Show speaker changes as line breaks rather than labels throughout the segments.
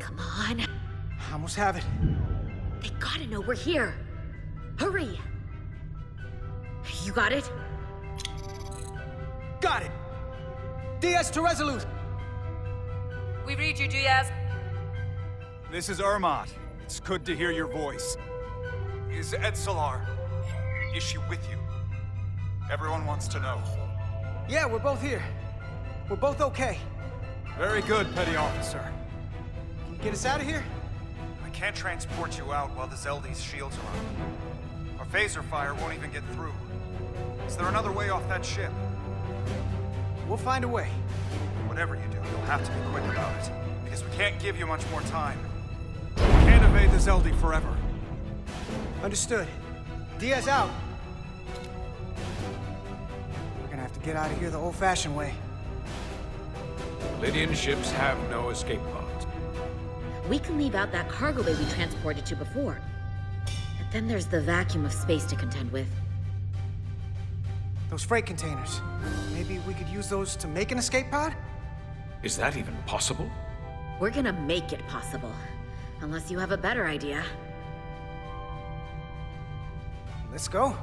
Come on.
I almost have it.
They gotta know we're here. Hurry! You got it?
Got it! Diaz to Resolute!
We read you, Diaz.
This is Ermot. It's good to hear your voice. Is Edsalar... is she with you? Everyone wants to know.
Yeah, we're both here. We're both okay.
Very good, Petty Officer.
Can you get us out of here?
I can't transport you out while the Zeldi's shields are up. Our phaser fire won't even get through. Is there another way off that ship?
We'll find a way.
Whatever you do, you'll have to be quick about it. Because we can't give you much more time. We can't evade the Zeldi forever.
Understood. Diaz out. We're gonna have to get out of here the old-fashioned way.
Lydian ships have no escape pods.
We can leave out that cargo bay we transported to before. But then there's the vacuum of space to contend with.
Those freight containers. Maybe we could use those to make an escape pod?
Is that even possible?
We're gonna make it possible. Unless you have a better idea.
Let's go.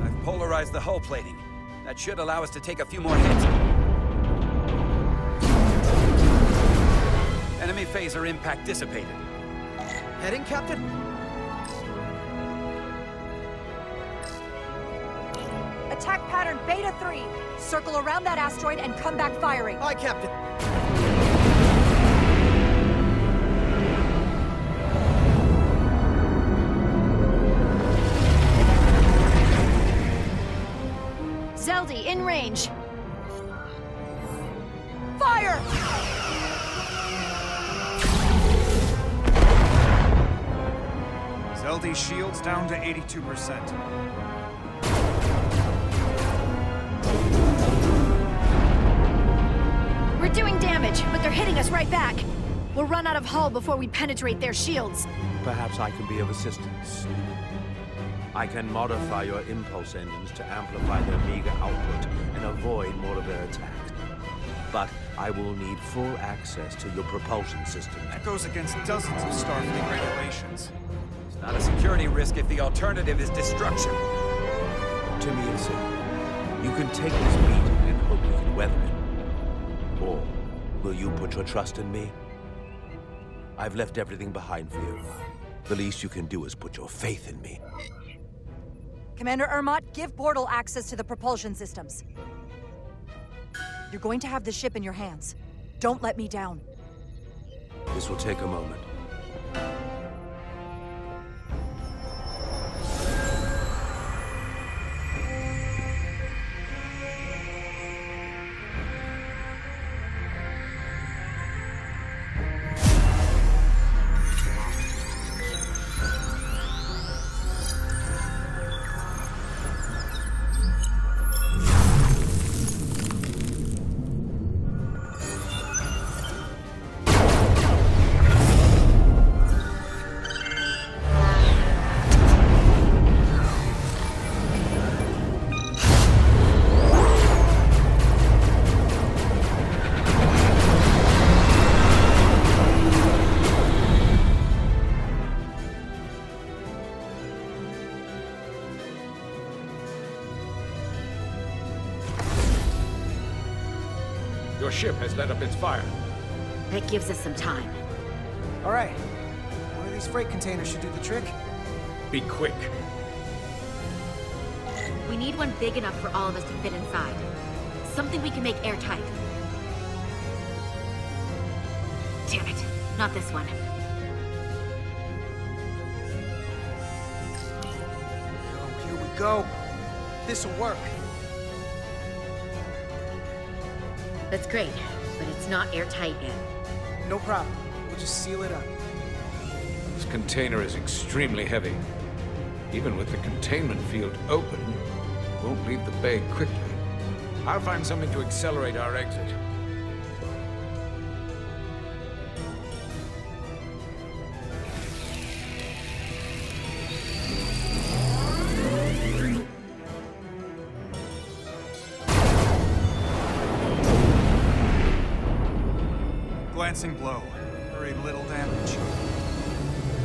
I've polarized the hull plating. That should allow us to take a few more hits. Enemy phaser impact dissipated.
Heading, Captain?
Attack pattern Beta 3. Circle around that asteroid and come back firing.
Aye, Captain.
Zeldi, in range. Fire!
Zeldi's shields down to 82%.
We're doing damage, but they're hitting us right back. We'll run out of hull before we penetrate their shields.
Perhaps I can be of assistance. I can modify your impulse engines to amplify their meager output and avoid more of their attacks. But I will need full access to your propulsion system.
That goes against dozens of Starfleet regulations.
It's not a security risk if the alternative is destruction.
To me, it's you can take this beating and hope you can weather it. Or will you put your trust in me? I've left everything behind for you. The least you can do is put your faith in me.
Commander Ermot, give portal access to the propulsion systems. You're going to have the ship in your hands. Don't let me down.
This will take a moment.
Your ship has let up its fire.
That gives us some time.
All right. One of these freight containers should do the trick.
Be quick.
We need one big enough for all of us to fit inside. Something we can make airtight. Damn it. Not this one.
Oh, here we go. This'll work.
That's great, but it's not airtight yet.
No problem. We'll just seal it up.
This container is extremely heavy. Even with the containment field open, it won't leave the bay quickly. I'll find something to accelerate our exit.
Glancing blow. Very little damage.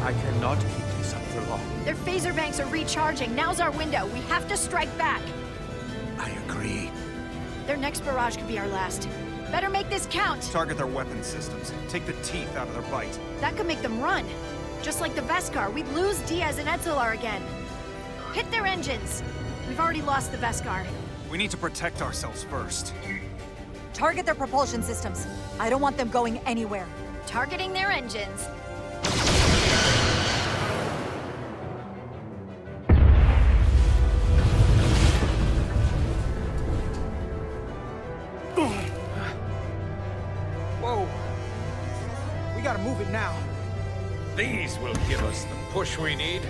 I cannot keep this up for long.
Their phaser banks are recharging. Now's our window. We have to strike back.
I agree.
Their next barrage could be our last. Better make this count.
Target their weapon systems. Take the teeth out of their bite.
That could make them run. Just like the Veskar, we'd lose Diaz and Etzelar again. Hit their engines. We've already lost the Veskar.
We need to protect ourselves first.
Target their propulsion systems. I don't want them going anywhere.
Targeting their engines.
Whoa. We gotta move it now.
These will give us the push we need.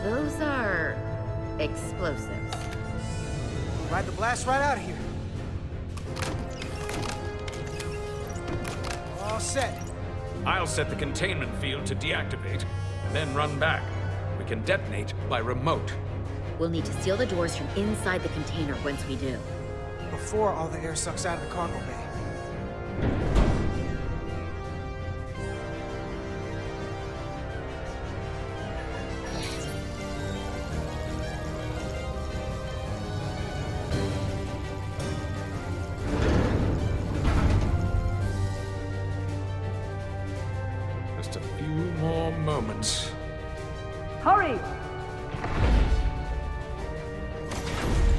Those are explosives.
Ride the blast right out of here. All set.
I'll set the containment field to deactivate, then run back. We can detonate by remote.
We'll need to seal the doors from inside the container once we do.
Before all the air sucks out of the cargo bay.
Just a few more moments.
Hurry!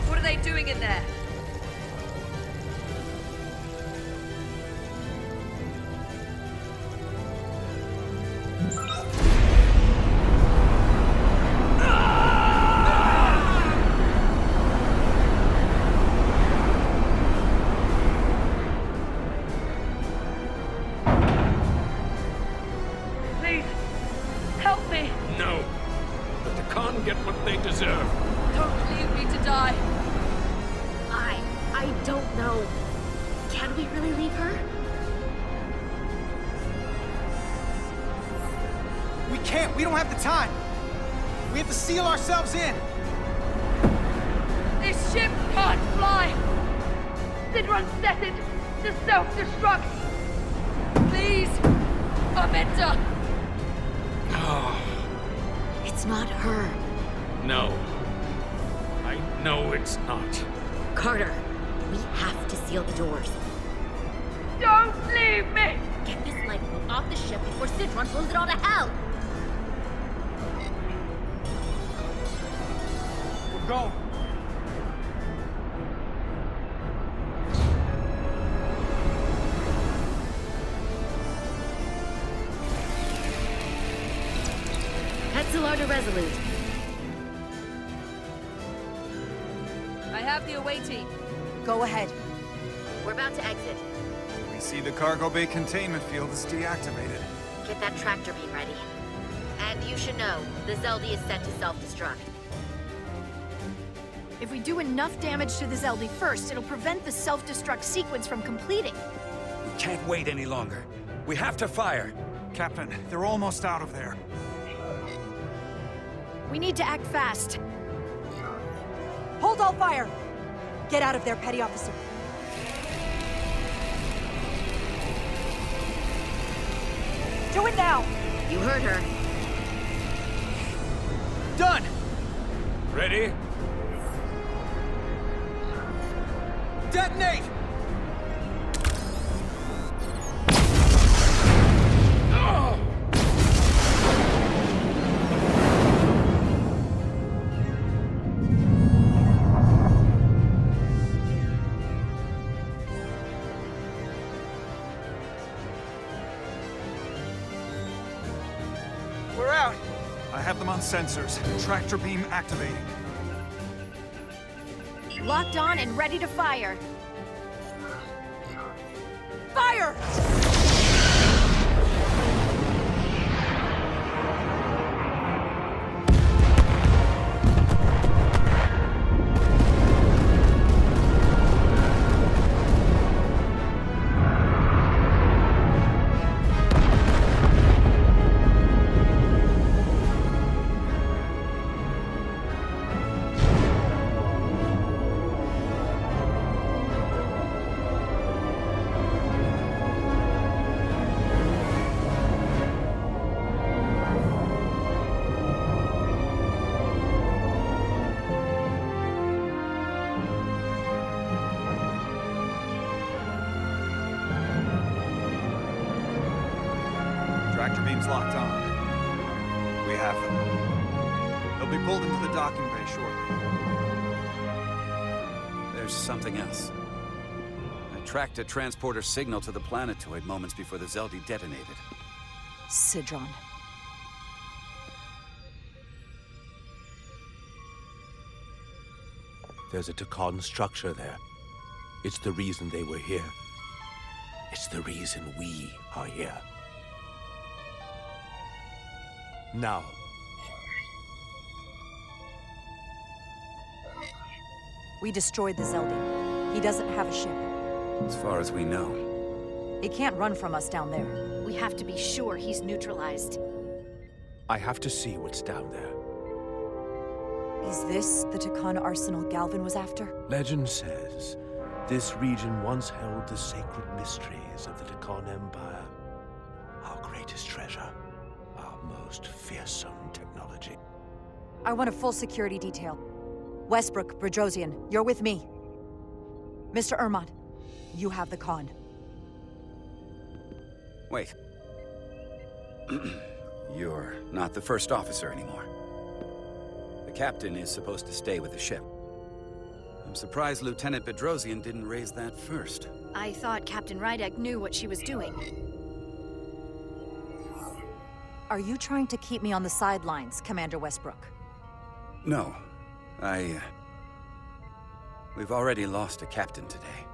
What are they doing in there? Please, help me!
No. But the Khan get what they deserve.
Don't leave me to die.
I don't know. Can we really leave her?
We can't. We don't have the time. We have to seal ourselves in.
This ship can't fly! Sidron set it to self-destruct! Please! Armenta!
It's not her.
No. I know it's not.
Carter, we have to seal the doors.
Don't leave me!
Get this lifeboat off the ship before Sidron blows it all to hell!
We're going.
Etzelar to Resolute.
I have the away team.
Go ahead.
We're about to exit.
We see the cargo bay containment field is deactivated.
Get that tractor beam ready. And you should know, the Zeldy is set to self-destruct.
If we do enough damage to the Zeldy first, it'll prevent the self-destruct sequence from completing.
We can't wait any longer. We have to fire.
Captain, they're almost out of there.
We need to act fast.
Hold all fire! Get out of there, Petty Officer. Do it now!
You heard her.
Done!
Ready?
Detonate! We're out!
I have them on sensors. Tractor beam activating.
Locked on and ready to fire.
Fire!
Tractor beams locked on. We have them. They'll be pulled into the docking bay shortly.
There's something else. I tracked a transporter signal to the planetoid moments before the Zeldi detonated.
Sidron.
There's a Takan structure there. It's the reason they were here. It's the reason we are here. Now.
We destroyed the Zeldi. He doesn't have a ship.
As far as we know.
He can't run from us down there.
We have to be sure he's neutralized.
I have to see what's down there.
Is this the Takan arsenal Galvin was after?
Legend says this region once held the sacred mysteries of the Takan Empire. Our greatest treasure. Our most fearsome technology.
I want a full security detail. Westbrook, Bredrosian, you're with me. Mr. Ermont, you have the con.
Wait. You're not the first officer anymore. The captain is supposed to stay with the ship. I'm surprised Lieutenant Bedrosian didn't raise that first.
I thought Captain Rydek knew what she was doing.
Are you trying to keep me on the sidelines, Commander Westbrook?
No. We've already lost a captain today.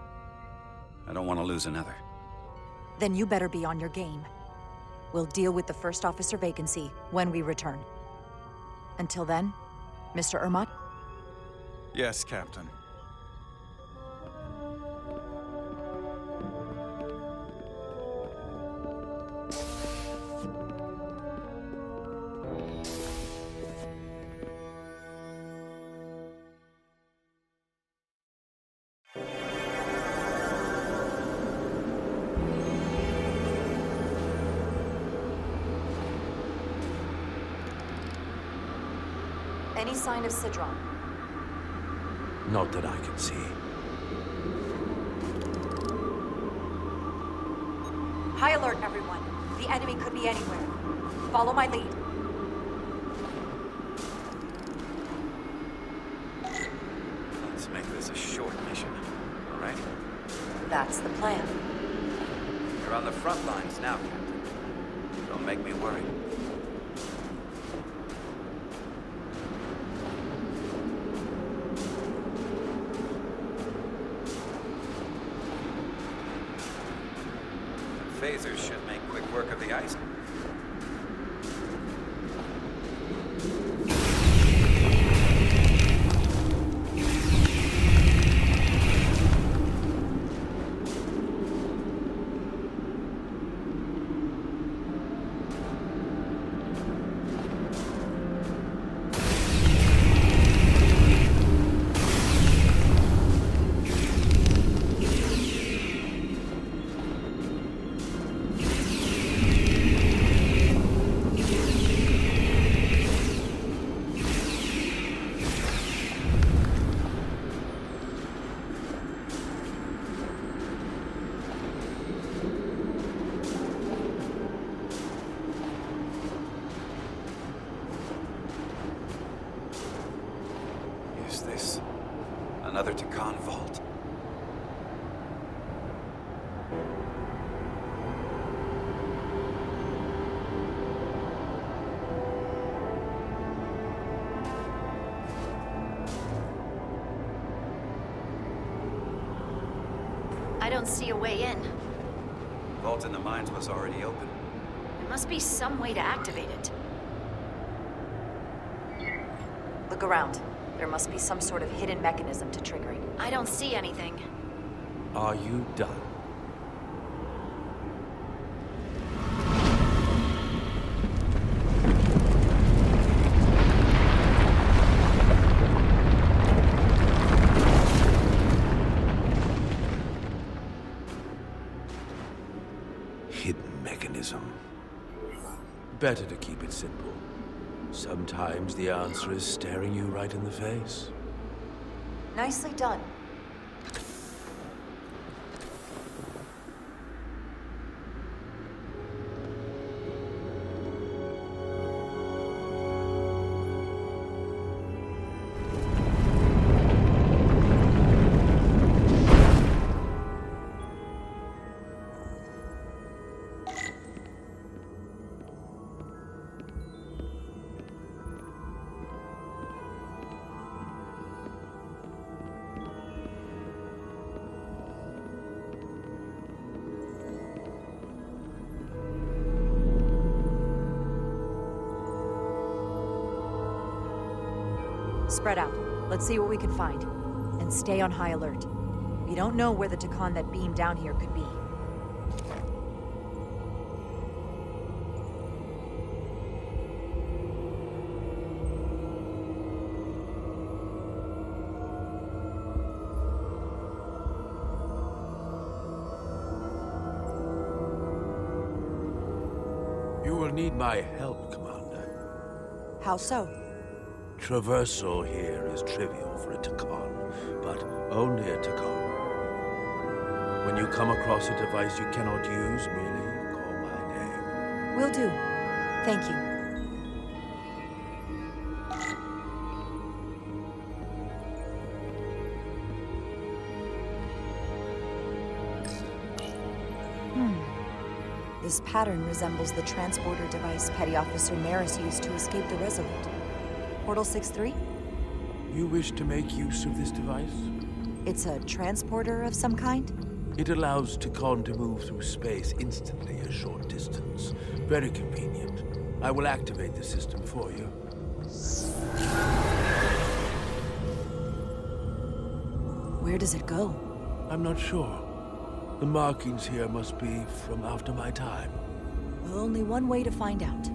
I don't want to lose another.
Then you better be on your game. We'll deal with the first officer vacancy when we return. Until then, Mr. Ermont?
Yes, Captain.
Any sign of Sidron?
Not that I can see.
High alert, everyone. The enemy could be anywhere. Follow my lead.
Let's make this a short mission, all right?
That's the plan.
You're on the front lines now, Captain. Don't make me worry. Phasers should make quick work of the ice. Is this another Takan vault?
I don't see a way in.
Vault in the mines was already open.
There must be some way to activate it.
Look around. There must be some sort of hidden mechanism to trigger it.
I don't see anything.
Are you done? Hidden mechanism. Better to keep it simple. Sometimes the answer is staring you right in the face.
Nicely done. Spread out. Let's see what we can find. And stay on high alert. We don't know where the Takan that beamed down here could be.
You will need my help, Commander.
How so?
Traversal here is trivial for a Takan, but only a Takan. When you come across a device you cannot use, merely call my name.
Will do. Thank you. This pattern resembles the transporter device Petty Officer Maris used to escape the Resolute. Portal 6-3?
You wish to make use of this device?
It's a transporter of some kind?
It allows Takan to move through space instantly a short distance. Very convenient. I will activate the system for you.
Where does it go?
I'm not sure. The markings here must be from after my time.
Well, only one way to find out.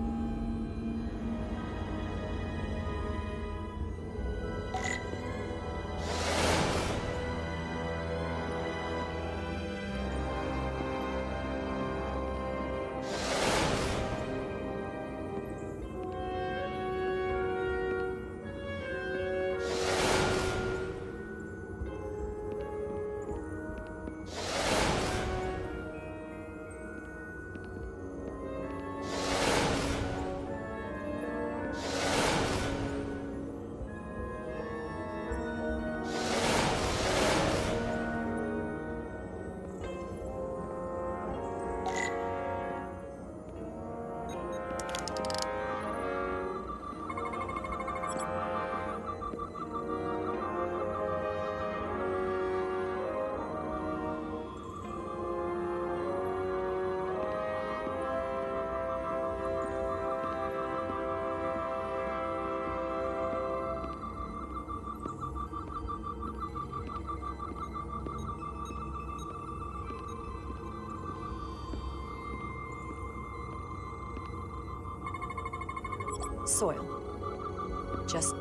Soil. Just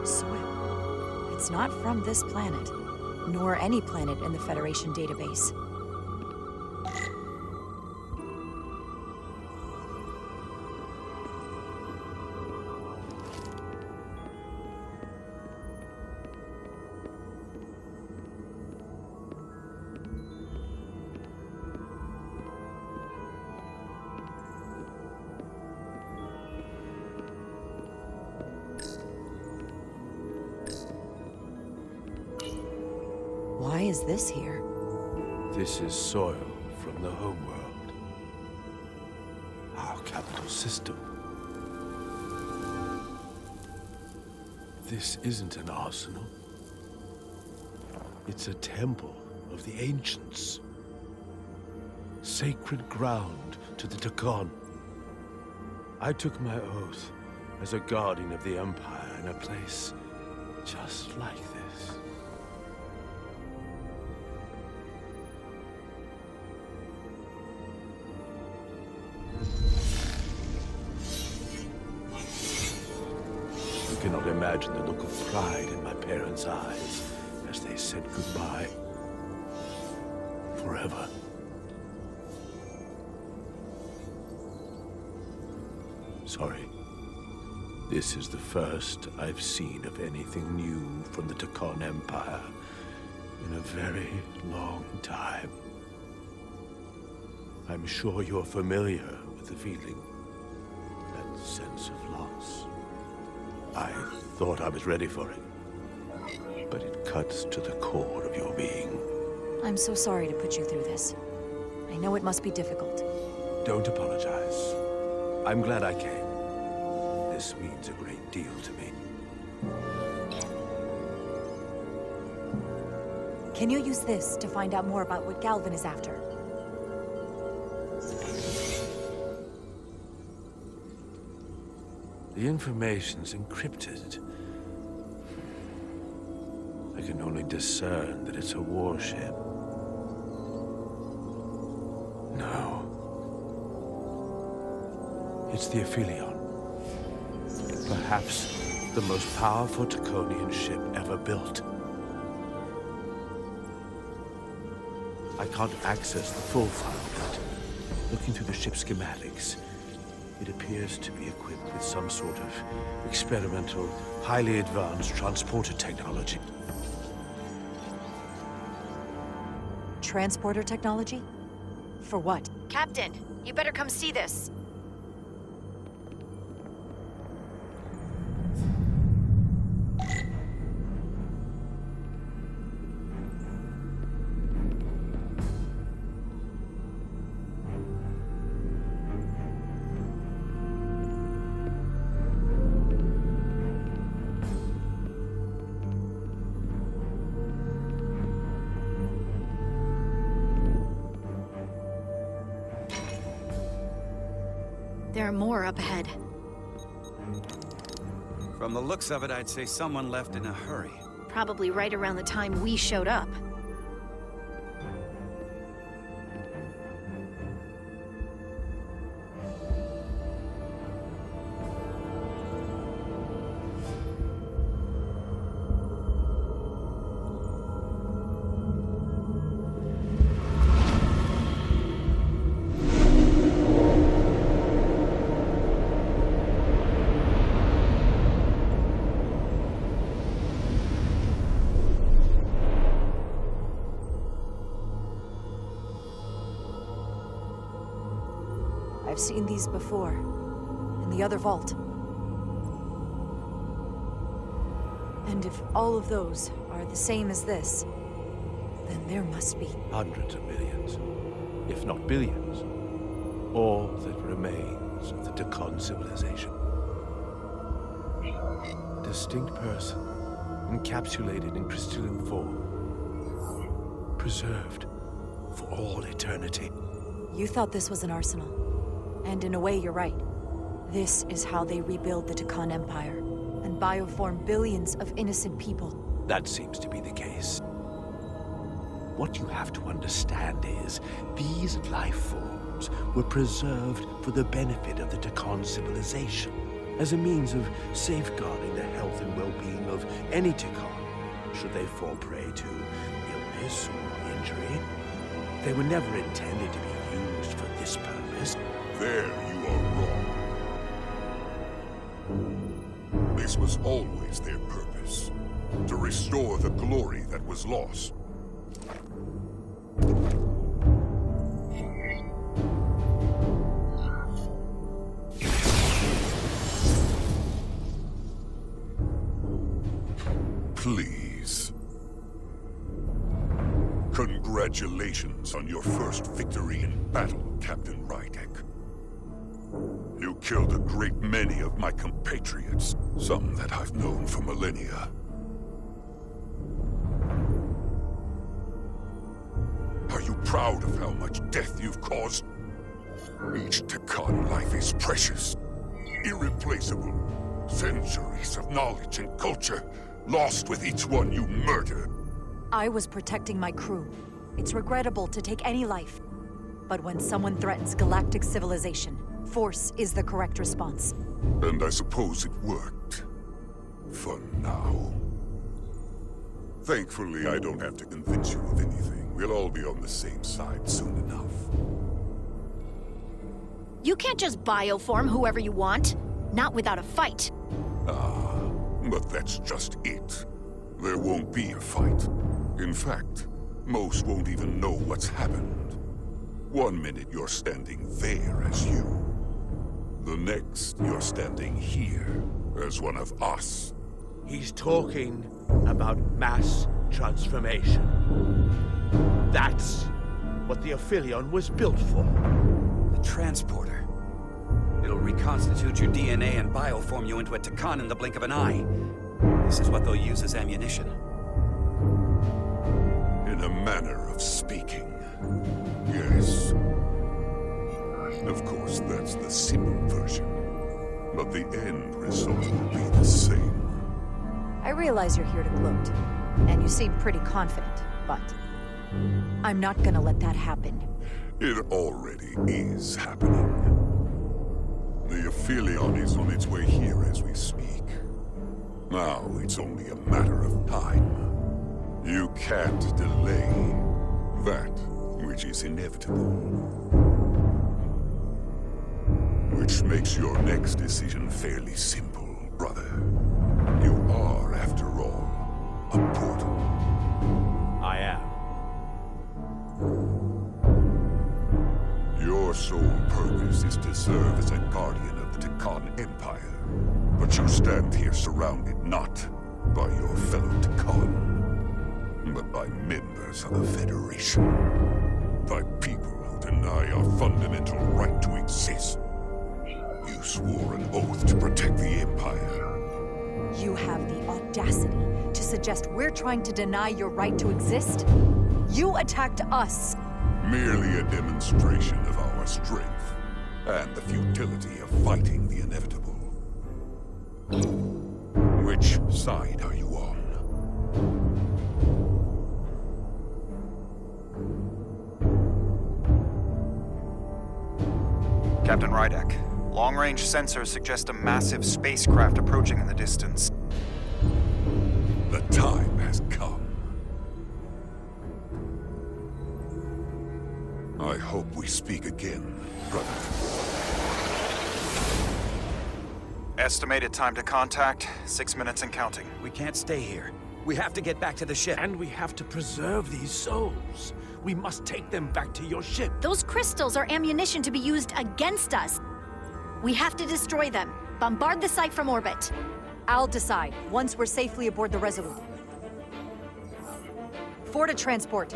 soil. It's not from this planet, nor any planet in the Federation database. Why is this here?
This is soil from the homeworld. Our capital system. This isn't an arsenal. It's a temple of the ancients. Sacred ground to the Takan. I took my oath as a guardian of the Empire in a place just like this. You cannot imagine the look of pride in my parents' eyes as they said goodbye. Forever. Sorry. This is the first I've seen of anything new from the Takan Empire in a very long time. I'm sure you're familiar with the feeling, that sense of loss. I thought I was ready for it, but it cuts to the core of your being.
I'm so sorry to put you through this. I know it must be difficult.
Don't apologize. I'm glad I came. This means a great deal to me.
Can you use this to find out more about what Galvin is after?
The information's encrypted. can only discern that it's a warship. No. It's the Aphelion. Perhaps the most powerful Taconian ship ever built. I can't access the full file, but looking through the ship's schematics, it appears to be equipped with some sort of experimental, highly advanced transporter technology.
Transporter technology? For what?
Captain, you better come see this. There are more up ahead.
From the looks of it, I'd say someone left in a hurry.
Probably right around the time we showed up.
I've seen these before. In the other vault. And if all of those are the same as this, then there must be...
Hundreds of millions, if not billions. All that remains of the Tacon civilization. A distinct person, encapsulated in crystalline form. Preserved for all eternity.
You thought this was an arsenal. And in a way, you're right. This is how they rebuild the Tacon Empire, and bioform billions of innocent people.
That seems to be the case. What you have to understand is, these life forms were preserved for the benefit of the Tacon civilization, as a means of safeguarding the health and well-being of any Tacon, should they fall prey to illness or injury. They were never intended to be used for this purpose.
There you are wrong. This was always their purpose. To restore the glory that was lost. Please. Congratulations on your first victory in battle, Captain Rydek. You killed a great many of my compatriots, some that I've known for millennia. Are you proud of how much death you've caused? Each Tacon life is precious, irreplaceable. Centuries of knowledge and culture, lost with each one you murdered.
I was protecting my crew. It's regrettable to take any life. But when someone threatens galactic civilization, force is the correct response.
And I suppose it worked. For now. Thankfully, I don't have to convince you of anything. We'll all be on the same side soon enough.
You can't just bioform whoever you want. Not without a fight.
Ah, but that's just it. There won't be a fight. In fact, most won't even know what's happened. One minute you're standing there as you. The next, you're standing here as one of us.
He's talking about mass transformation. That's what the Aphelion was built for.
The transporter. It'll reconstitute your DNA and bioform you into a Tacon in the blink of an eye. This is what they'll use as ammunition.
In a manner of speaking. Yes. Of course, that's the simple version. But the end result will be the same.
I realize you're here to gloat, And you seem pretty confident, but I'm not gonna let that happen.
It already is happening. The Aphelion is on its way here as we speak. Now it's only a matter of time. You can't delay that which is inevitable. Which makes your next decision fairly simple, brother. You are, after all, a portal.
I am.
Your sole purpose is to serve as a guardian of the Tekkan Empire. But you stand here surrounded not by your fellow Tekkan, but by members of the Federation. By people who deny our fundamental right to exist. You swore an oath to protect the Empire.
You have the audacity to suggest we're trying to deny your right to exist? You attacked us!
Merely a demonstration of our strength, and the futility of fighting the inevitable. Which side are you on?
Captain Rydek, long-range sensors suggest a massive spacecraft approaching in the distance.
The time has come. I hope we speak again, brother.
Estimated time to contact, 6 minutes and counting.
We can't stay here. We have to get back to the ship.
And we have to preserve these souls. We must take them back to your ship.
Those crystals are ammunition to be used against us. We have to destroy them. Bombard the site from orbit.
I'll decide, once we're safely aboard the Resolute. 4 to transport.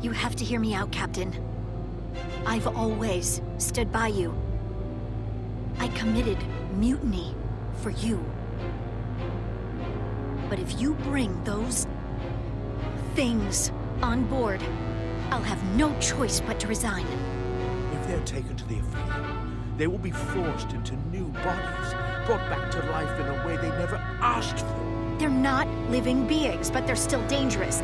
You have to hear me out, Captain. I've always stood by you. I committed mutiny for you. But if you bring those things on board, I'll have no choice but to resign.
If they're taken to the Aphelion, they will be forced into new bodies, brought back to life in a way they never asked for.
They're not living beings, but they're still dangerous.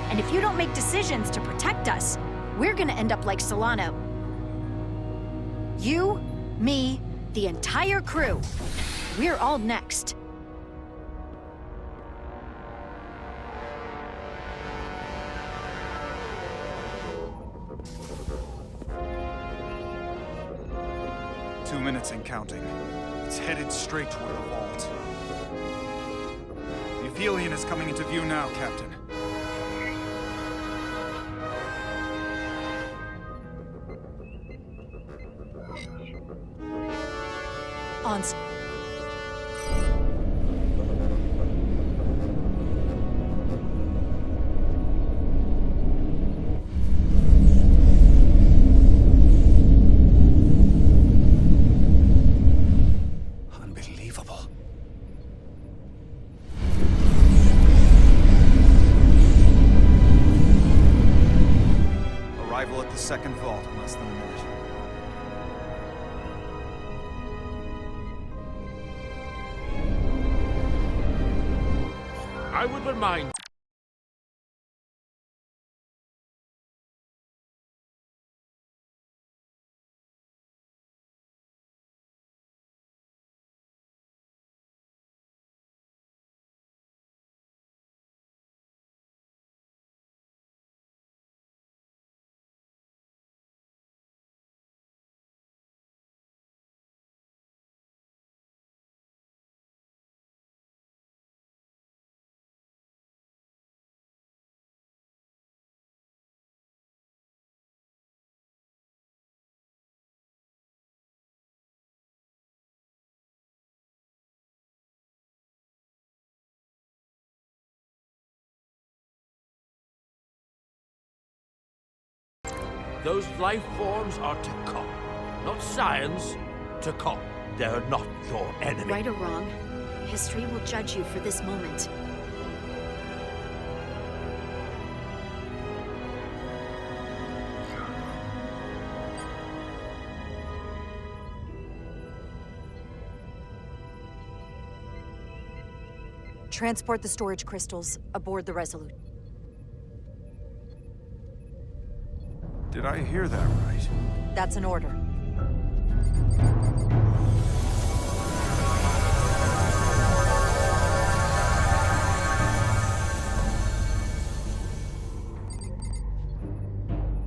And if you don't make decisions to protect us, we're gonna end up like Solano. You, me, the entire crew. We're all next.
Two minutes and counting. It's headed straight toward the vault. The Aphelion is coming into view now, Captain.
On.
Unbelievable.
Arrival at the second vault in less than a minute.
I would remind those life forms are to come. not science. Takon, they're not your enemy.
Right or wrong, history will judge you for this moment.
Transport the storage crystals aboard the Resolute.
Did I hear that right?
That's an order.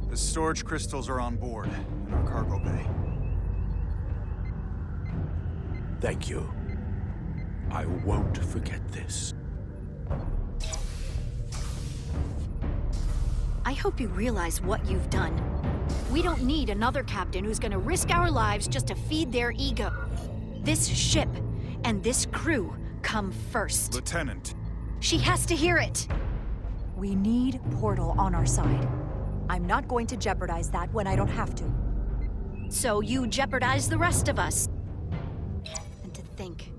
The storage crystals are on board in our cargo bay.
Thank you. I won't forget this.
I hope you realize what you've done. We don't need another captain who's gonna risk our lives just to feed their ego. This ship and this crew come first.
Lieutenant.
She has to hear it.
We need Portal on our side. I'm not going to jeopardize that when I don't have to.
So you jeopardize the rest of us. And to think,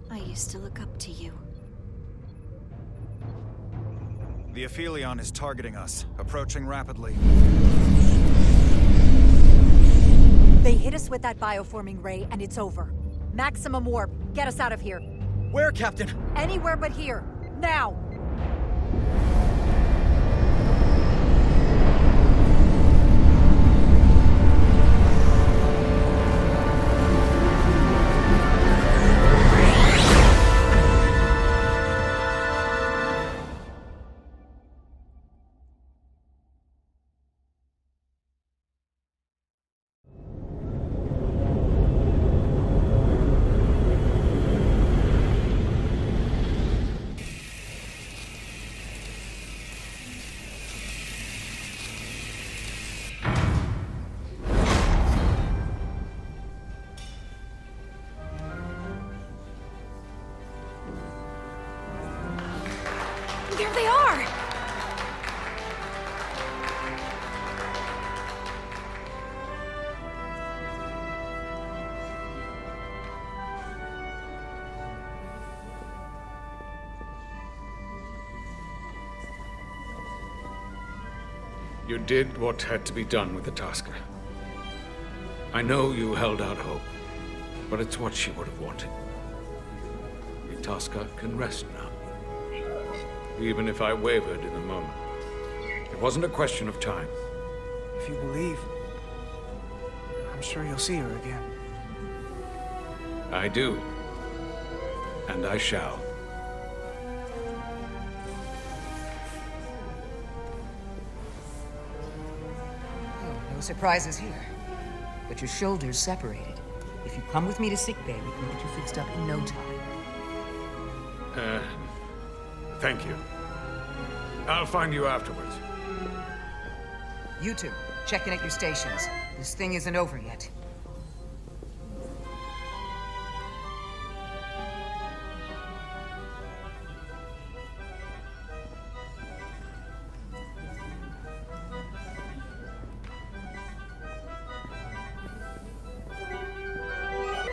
I used to look up to you.
The Aphelion is targeting us, approaching rapidly.
They hit us with that bioforming ray, and it's over. Maximum warp. Get us out of here.
Where, Captain?
Anywhere but here. Now!
There they are!
You did what had to be done with the Tasker. I know you held out hope, but it's what she would have wanted. The Tasker can rest now. Even if I wavered in the moment. It wasn't a question of time.
If you believe, I'm sure you'll see her again.
I do. And I shall.
Oh, no surprises here. But your shoulders separated. If you come with me to sickbay, we can get you fixed up in no time.
Thank you. I'll find you afterwards.
You two, check in at your stations. This thing isn't over yet.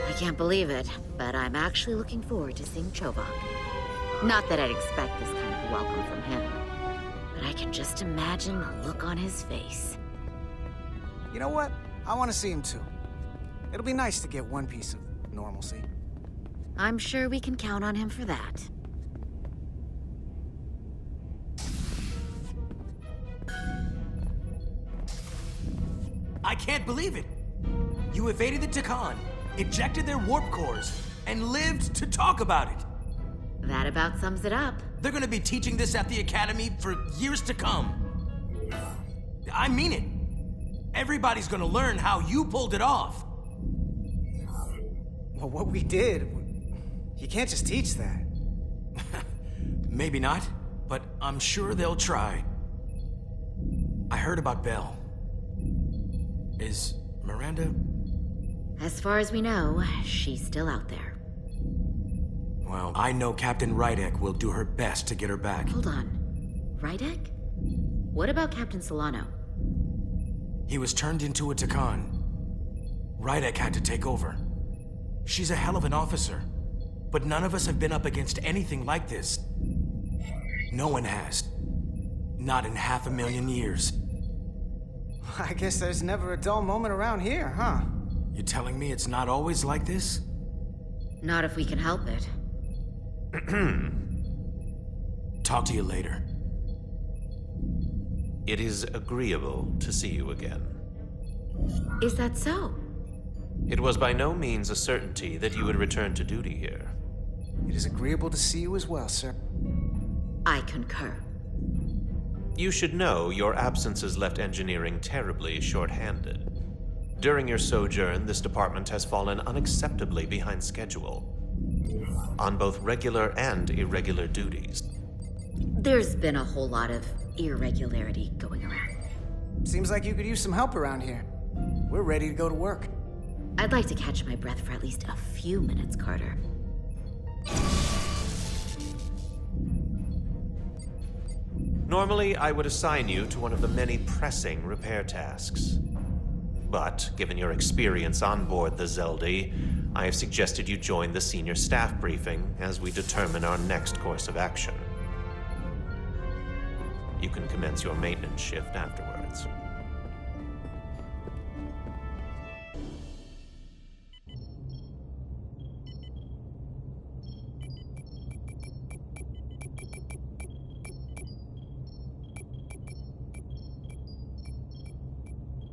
I can't believe it, but I'm actually looking forward to seeing Chovak. Not that I'd expect this kind of welcome from him, but I can just imagine the look on his face.
You know what? I want to see him too. It'll be nice to get one piece of normalcy.
I'm sure we can count on him for that.
I can't believe it! You evaded the Takon, ejected their warp cores, and lived to talk about it!
That about sums it up.
They're gonna be teaching this at the Academy for years to come. I mean it. Everybody's gonna learn how you pulled it off.
Well, what we did, you can't just teach that.
Maybe not, but I'm sure they'll try. I heard about Belle. Is Miranda?
As far as we know, she's still out there.
Well, I know Captain Rydek will do her best to get her back.
Hold on. Rydek? What about Captain Solano?
He was turned into a Takon. Rydek had to take over. She's a hell of an officer, but none of us have been up against anything like this. No one has. Not in 500,000 years.
I guess there's never a dull moment around here, huh?
You telling me it's not always like this?
Not if we can help it.
Talk to you later.
It is agreeable to see you again.
Is that so?
It was by no means a certainty that you would return to duty here.
It is agreeable to see you as well, sir.
I concur.
You should know your absences left engineering terribly short-handed. During your sojourn, this department has fallen unacceptably behind schedule on both regular and irregular duties.
There's been a whole lot of irregularity going around.
Seems like you could use some help around here. We're ready to go to work.
I'd like to catch my breath for at least a few minutes, Carter.
Normally, I would assign you to one of the many pressing repair tasks. But, given your experience on board the Zeldy, I have suggested you join the senior staff briefing as we determine our next course of action. You can commence your maintenance shift afterwards.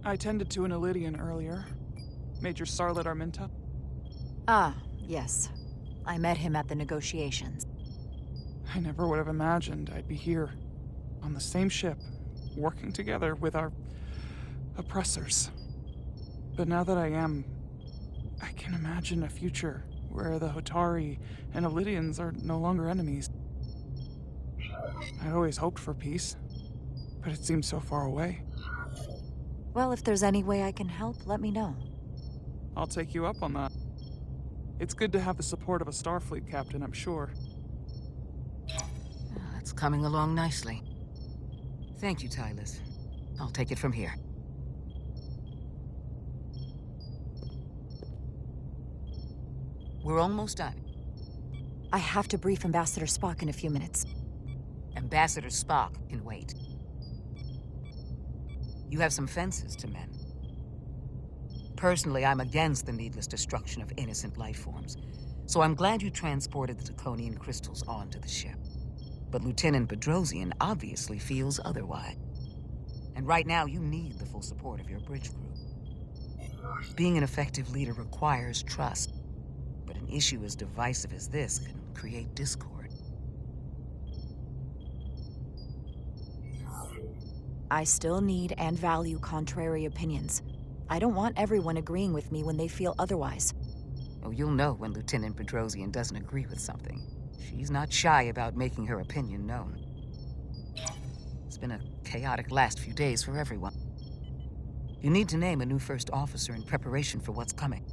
I tended to an Illidian earlier. Major Sarlet Arminta.
Ah, yes. I met him at the negotiations.
I never would have imagined I'd be here, on the same ship, working together with our oppressors. But now that I am, I can imagine a future where the Hotari and Illidians are no longer enemies. I'd always hoped for peace, but it seems so far away.
Well, if there's any way I can help, let me know.
I'll take you up on that. It's good to have the support of a Starfleet captain, I'm sure.
That's coming along nicely. Thank you, Tylus. I'll take it from here. We're almost done.
I have to brief Ambassador Spock in a few minutes.
Ambassador Spock can wait. You have some fences to mend. Personally, I'm against the needless destruction of innocent life forms, so I'm glad you transported the Draconian crystals onto the ship. But Lieutenant Bedrosian obviously feels otherwise. And right now, you need the full support of your bridge crew. Being an effective leader requires trust, but an issue as divisive as this can create discord.
I still need and value contrary opinions. I don't want everyone agreeing with me when they feel otherwise.
Oh, you'll know when Lieutenant Bedrosian doesn't agree with something. She's not shy about making her opinion known. It's been a chaotic last few days for everyone. You need to name a new first officer in preparation for what's coming.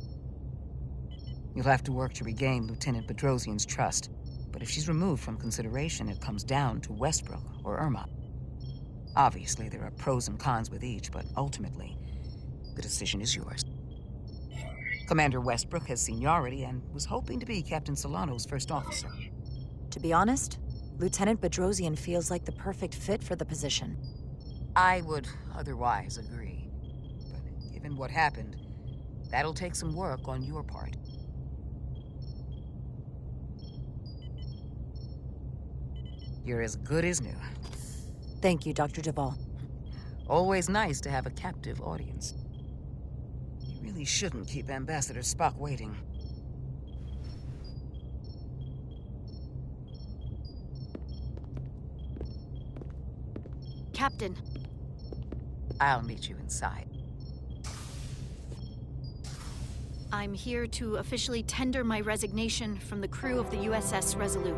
You'll have to work to regain Lieutenant Bedrosian's trust, but if she's removed from consideration, it comes down to Westbrook or Irma. Obviously, there are pros and cons with each, but ultimately, the decision is yours. Commander Westbrook has seniority and was hoping to be Captain Solano's first officer.
To be honest, Lieutenant Bedrosian feels like the perfect fit for the position.
I would otherwise agree. But given what happened, that'll take some work on your part. You're as good as new.
Thank you, Dr. Duvall.
Always nice to have a captive audience. You really shouldn't keep Ambassador Spock waiting.
Captain.
I'll meet you inside.
I'm here to officially tender my resignation from the crew of the USS Resolute.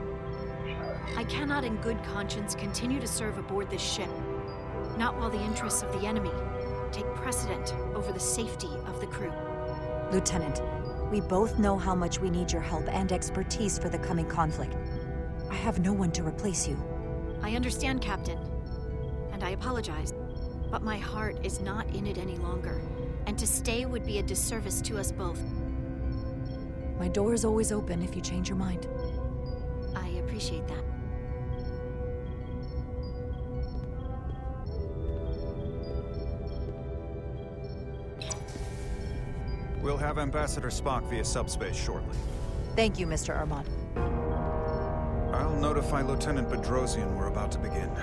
I cannot in good conscience continue to serve aboard this ship, not while the interests of the enemy take precedent over the safety of the crew.
Lieutenant, we both know how much we need your help and expertise for the coming conflict. I have no one to replace you.
I understand, Captain, and I apologize, but my heart is not in it any longer, and to stay would be a disservice to us both.
My door is always open if you change your mind.
I appreciate that.
We'll have Ambassador Spock via subspace shortly.
Thank you, Mr. Armand.
I'll notify Lieutenant Bedrosian we're about to begin.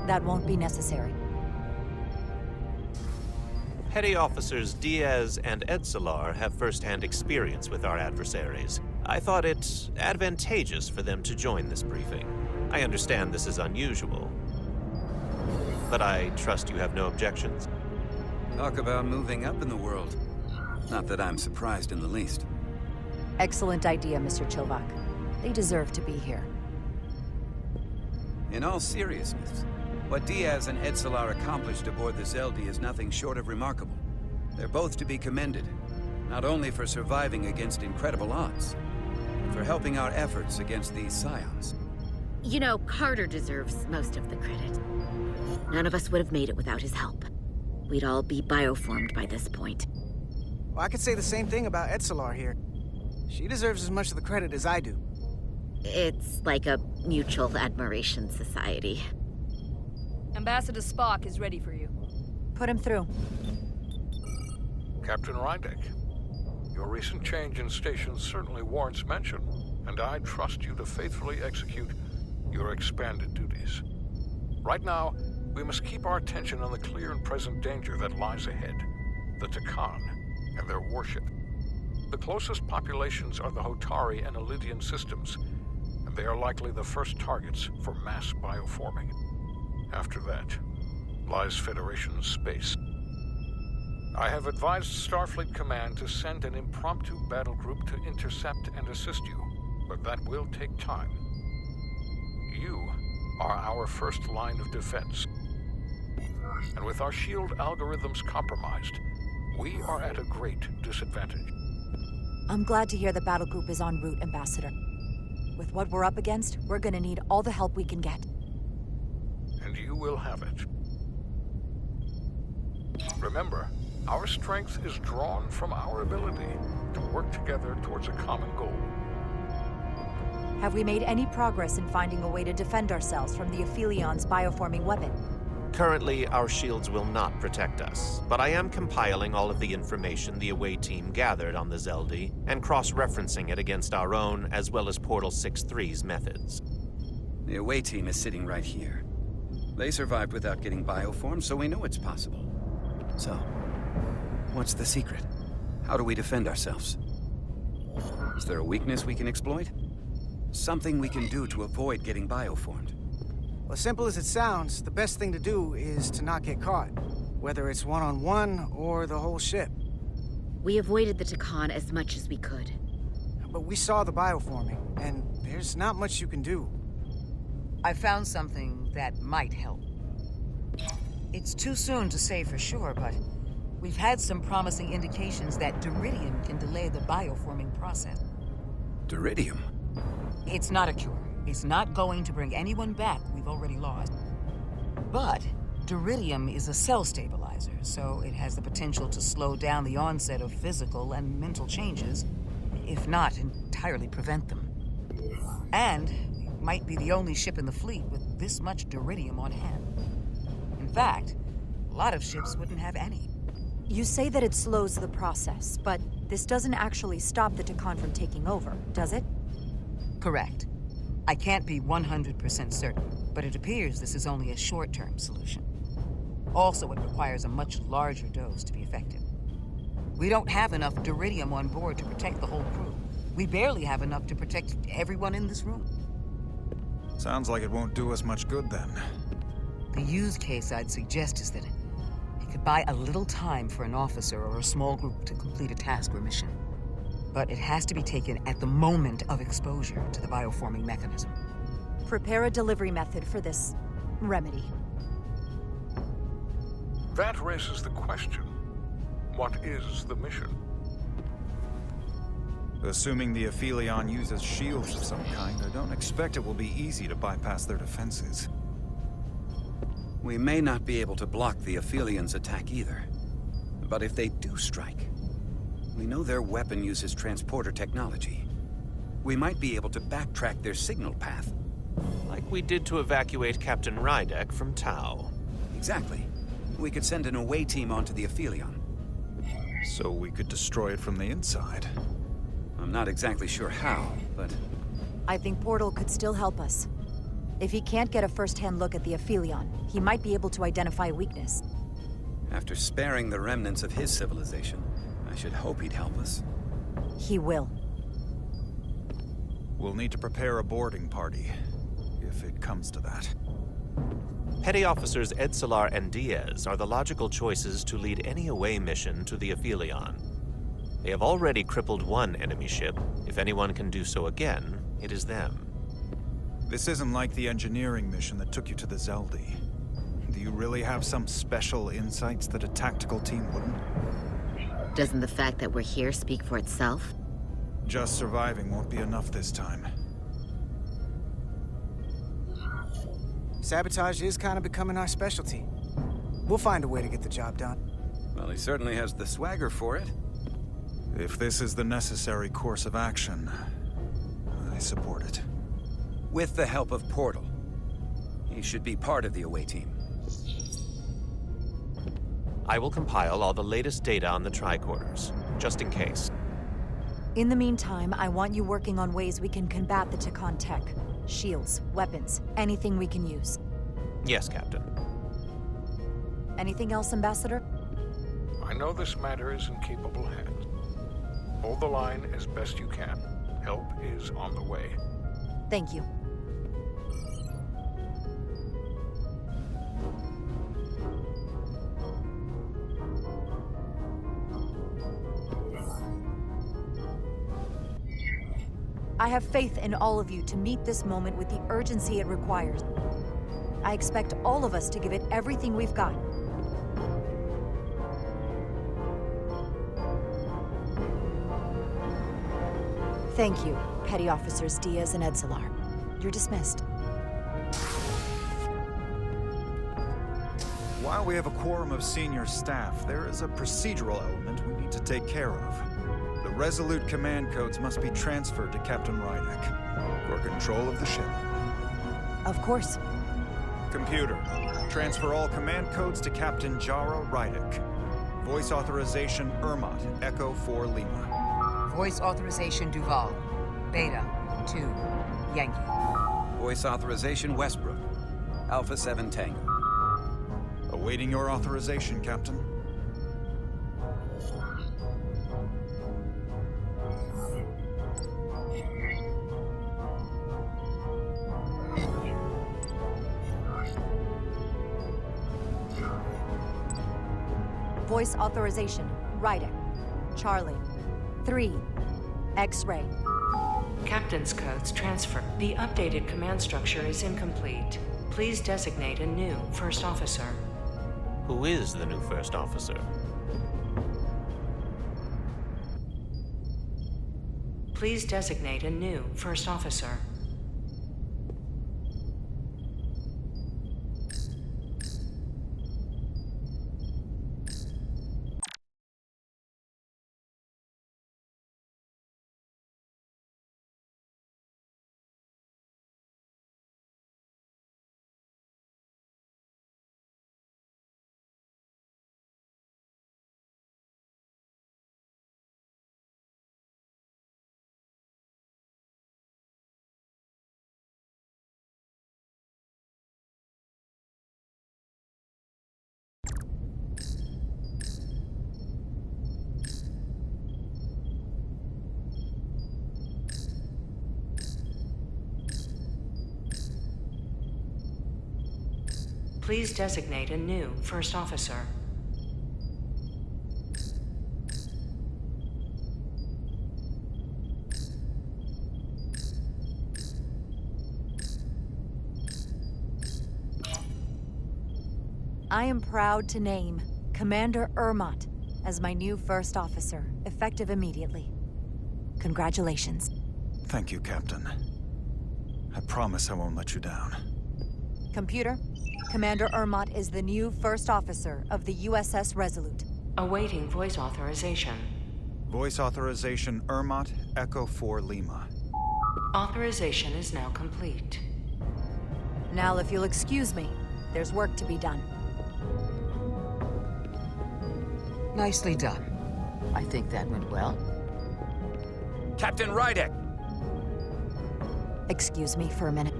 That won't be necessary.
Petty Officers Diaz and Edsolar have first-hand experience with our adversaries. I thought it advantageous for them to join this briefing. I understand this is unusual, but I trust you have no objections?
Talk about moving up in the world. Not that I'm surprised in the least.
Excellent idea, Mr. Chilvak. They deserve to be here.
In all seriousness, what Diaz and Edsolar accomplished aboard the Zeldi is nothing short of remarkable. They're both to be commended, not only for surviving against incredible odds, but for helping our efforts against these scions.
You know, Carter deserves most of the credit. None of us would have made it without his help. We'd all be bioformed by this point.
Well, I could say the same thing about Edsolar here. She deserves as much of the credit as I do.
It's like a mutual admiration society.
Ambassador Spock is ready for you. Put him through.
Captain Rydek, your recent change in station certainly warrants mention, and I trust you to faithfully execute your expanded duties. Right now, we must keep our attention on the clear and present danger that lies ahead, the Takan and their warship. The closest populations are the Hotari and Elydian systems, and they are likely the first targets for mass bioforming. After that, lies Federation space. I have advised Starfleet Command to send an impromptu battle group to intercept and assist you, but that will take time. You are our first line of defense. And with our shield algorithms compromised, we are at a great disadvantage.
I'm glad to hear the battle group is en route, Ambassador. With what we're up against, we're gonna need all the help we can get.
And you will have it. Remember, our strength is drawn from our ability to work together towards a common goal.
Have we made any progress in finding a way to defend ourselves from the Aphilion's bioforming weapon?
Currently, our shields will not protect us, but I am compiling all of the information the away team gathered on the Zeldi and cross-referencing it against our own as well as Portal 6-3's methods.
The away team is sitting right here. They survived without getting bioformed, so we know it's possible. So, what's the secret? How do we defend ourselves? Is there a weakness we can exploit? Something we can do to avoid getting bioformed?
Well, as simple as it sounds, the best thing to do is to not get caught. Whether it's one-on-one or the whole ship.
We avoided the Takan as much as we could.
But we saw the bioforming, and there's not much you can do.
I found something that might help. It's too soon to say for sure, but we've had some promising indications that Duridium can delay the bioforming process.
Duridium?
It's not a cure. It's not going to bring anyone back we've already lost. But Duridium is a cell stabilizer, so it has the potential to slow down the onset of physical and mental changes, if not entirely prevent them. And it might be the only ship in the fleet with this much Duridium on hand. In fact, a lot of ships wouldn't have any.
You say that it slows the process, but this doesn't actually stop the Takan from taking over, does it?
Correct. I can't be 100% certain, but it appears this is only a short-term solution. Also, it requires a much larger dose to be effective. We don't have enough Duridium on board to protect the whole crew. We barely have enough to protect everyone in this room.
Sounds like it won't do us much good then.
The use case I'd suggest is that it could buy a little time for an officer or a small group to complete a task or mission. But it has to be taken at the moment of exposure to the bioforming mechanism.
Prepare a delivery method for this remedy.
That raises the question, what is the mission?
Assuming the Aphelion uses shields of some kind, I don't expect it will be easy to bypass their defenses.
We may not be able to block the Aphelion's attack either. But if they do strike, we know their weapon uses transporter technology. We might be able to backtrack their signal path.
Like we did to evacuate Captain Rydek from Tau.
Exactly. We could send an away team onto the Aphelion.
So we could destroy it from the inside.
I'm not exactly sure how, but...
I think Portal could still help us. If he can't get a first-hand look at the Aphelion, he might be able to identify a weakness.
After sparing the remnants of his civilization, I should hope he'd help us.
He will.
We'll need to prepare a boarding party, if it comes to that.
Petty Officers Edsolar and Diaz are the logical choices to lead any away mission to the Aphelion. They have already crippled one enemy ship. If anyone can do so again, it is them.
This isn't like the engineering mission that took you to the Zeldi. Do you really have some special insights that a tactical team wouldn't?
Doesn't the fact that we're here speak for itself?
Just surviving won't be enough this time.
Sabotage is kind of becoming our specialty. We'll find a way to get the job done.
Well, he certainly has the swagger for it.
If this is the necessary course of action, I support it.
With the help of Portal. He should be part of the away team.
I will compile all the latest data on the tricorders, just in case.
In the meantime, I want you working on ways we can combat the Takan tech. Shields, weapons, anything we can use.
Yes, Captain.
Anything else, Ambassador?
I know this matter is in capable hands. Hold the line as best you can. Help is on the way.
Thank you. I have faith in all of you to meet this moment with the urgency it requires. I expect all of us to give it everything we've got. Thank you, Petty Officers Diaz and Edsolar. You're dismissed.
While we have a quorum of senior staff, there is a procedural element we need to take care of. The Resolute command codes must be transferred to Captain Rydek for control of the ship.
Of course.
Computer, transfer all command codes to Captain Jara Rydek. Voice authorization Ermot, Echo 4 Lima.
Voice authorization Duval. Beta 2 Yankee.
Voice authorization Westbrook, Alpha 7 Tango.
Awaiting your authorization, Captain.
Voice authorization, Rydek. Charlie. 3. X-ray.
Captain's codes transfer. The updated command structure is incomplete. Please designate a new first officer.
Who is the new first officer?
Please designate a new first officer. Please designate a new first officer.
I am proud to name Commander Ermot as my new first officer, effective immediately. Congratulations.
Thank you, Captain. I promise I won't let you down.
Computer, Commander Ermot is the new first officer of the USS Resolute.
Awaiting voice authorization.
Voice authorization Ermot, Echo 4 Lima.
Authorization is now complete.
Now, if you'll excuse me, there's work to be done.
Nicely done. I think that went well.
Captain Rydek!
Excuse me for a minute.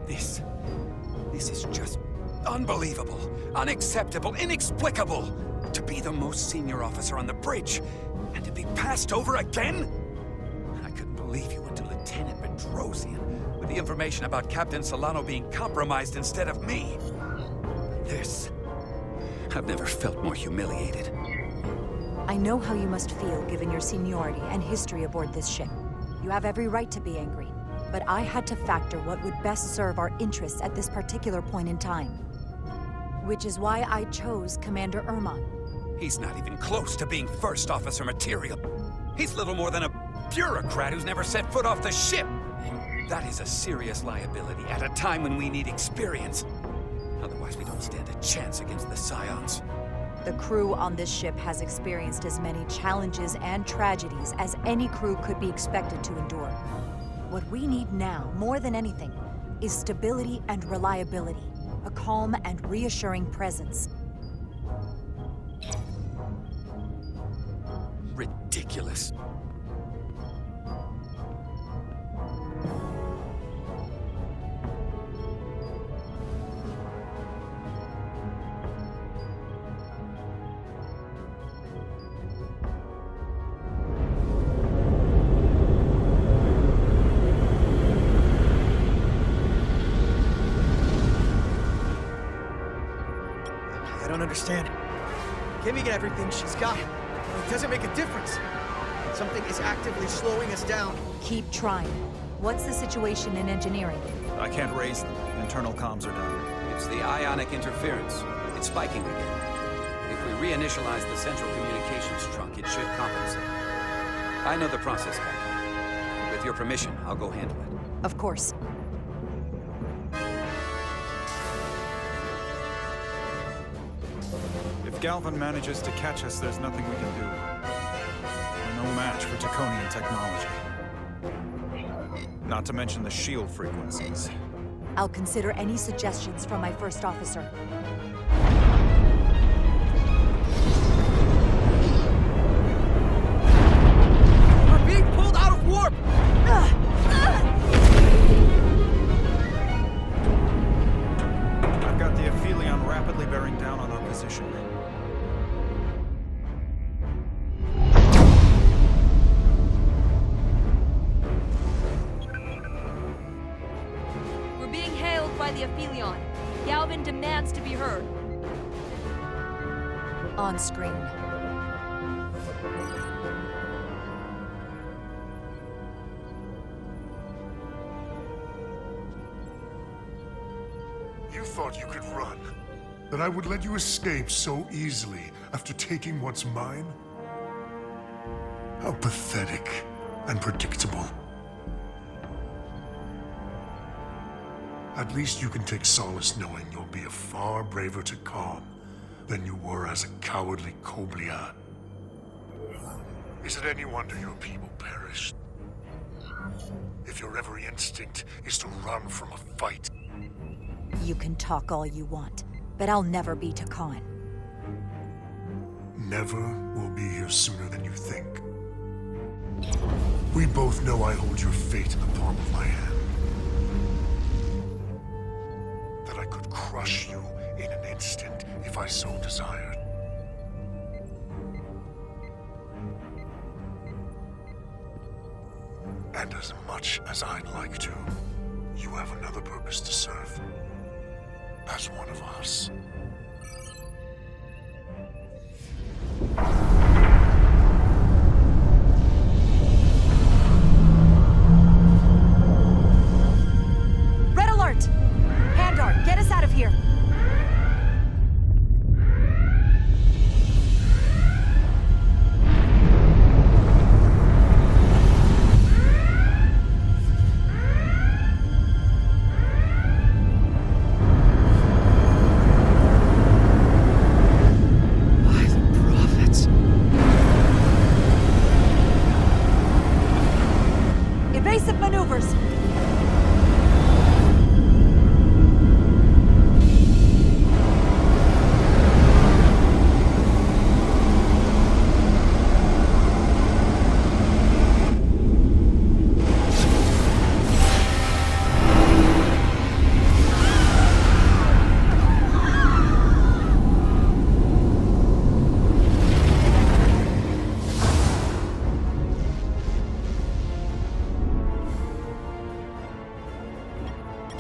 This is just unbelievable, unacceptable, inexplicable! To be the most senior officer on the bridge, and to be passed over again? I couldn't believe you went to Lieutenant Bedrosian with the information about Captain Solano being compromised instead of me. I've never felt more humiliated.
I know how you must feel given your seniority and history aboard this ship. You have every right to be angry, but I had to factor what would best serve our interests at this particular point in time. Which is why I chose Commander Ermot.
He's not even close to being first officer material. He's little more than a bureaucrat who's never set foot off the ship. That is a serious liability at a time when we need experience. Otherwise, we don't stand a chance against the Scions.
The crew on this ship has experienced as many challenges and tragedies as any crew could be expected to endure. What we need now, more than anything, is stability and reliability. A calm and reassuring presence.
Ridiculous.
I don't understand. Giving it everything she's got, it doesn't make a difference. Something is actively slowing us down.
Keep trying. What's the situation in engineering?
I can't raise them. Internal comms are down.
It's the ionic interference. It's spiking again. If we reinitialize the central communications trunk, it should compensate. I know the process, Captain. With your permission, I'll go handle it.
Of course.
If Galvin manages to catch us, there's nothing we can do. We're no match for Taconian technology. Not to mention the shield frequencies.
I'll consider any suggestions from my first officer.
We're being pulled out of warp!
I've got the Aphelion rapidly bearing down on our position.
We're being hailed by the Aphelion. Galvin demands to be heard.
On screen.
You thought you could run? That I would let you escape so easily after taking what's mine? How pathetic and predictable. At least you can take solace knowing you'll be a far braver Takan than you were as a cowardly Koblia. Is it any wonder your people perished? If your every instinct is to run from a fight.
You can talk all you want, but I'll never be Takan.
Never will be here sooner than you think. We both know I hold your fate in the palm of my hand. That I could crush you in an instant if I so desired. And as much as I'd like to, you have another purpose to serve. As one of us.
Red alert! Handar, get us out of here! Evasive maneuvers!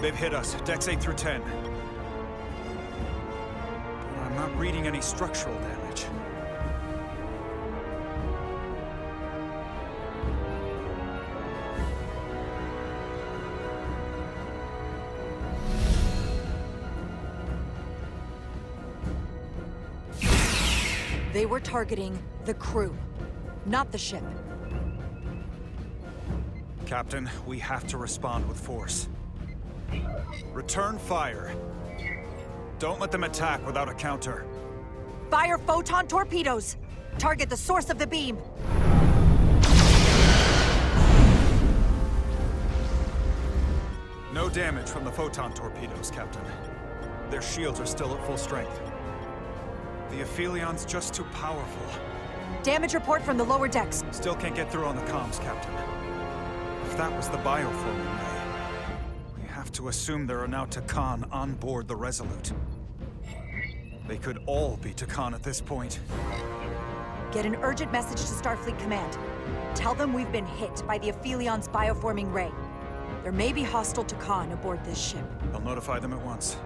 They've hit us, decks 8 through 10. But I'm not reading any structural damage.
They were targeting the crew, not the ship.
Captain, we have to respond with force. Return fire. Don't let them attack without a counter.
Fire photon torpedoes! Target the source of the beam!
No damage from the photon torpedoes, Captain. Their shields are still at full strength. The Aphilion's just too powerful.
Damage report from the lower decks.
Still can't get through on the comms, Captain. If that was the bioforming ray, we have to assume there are now Takan on board the Resolute. They could all be Takan at this point.
Get an urgent message to Starfleet Command. Tell them we've been hit by the Aphilion's bioforming ray. There may be hostile Takan aboard this ship.
I'll notify them at once.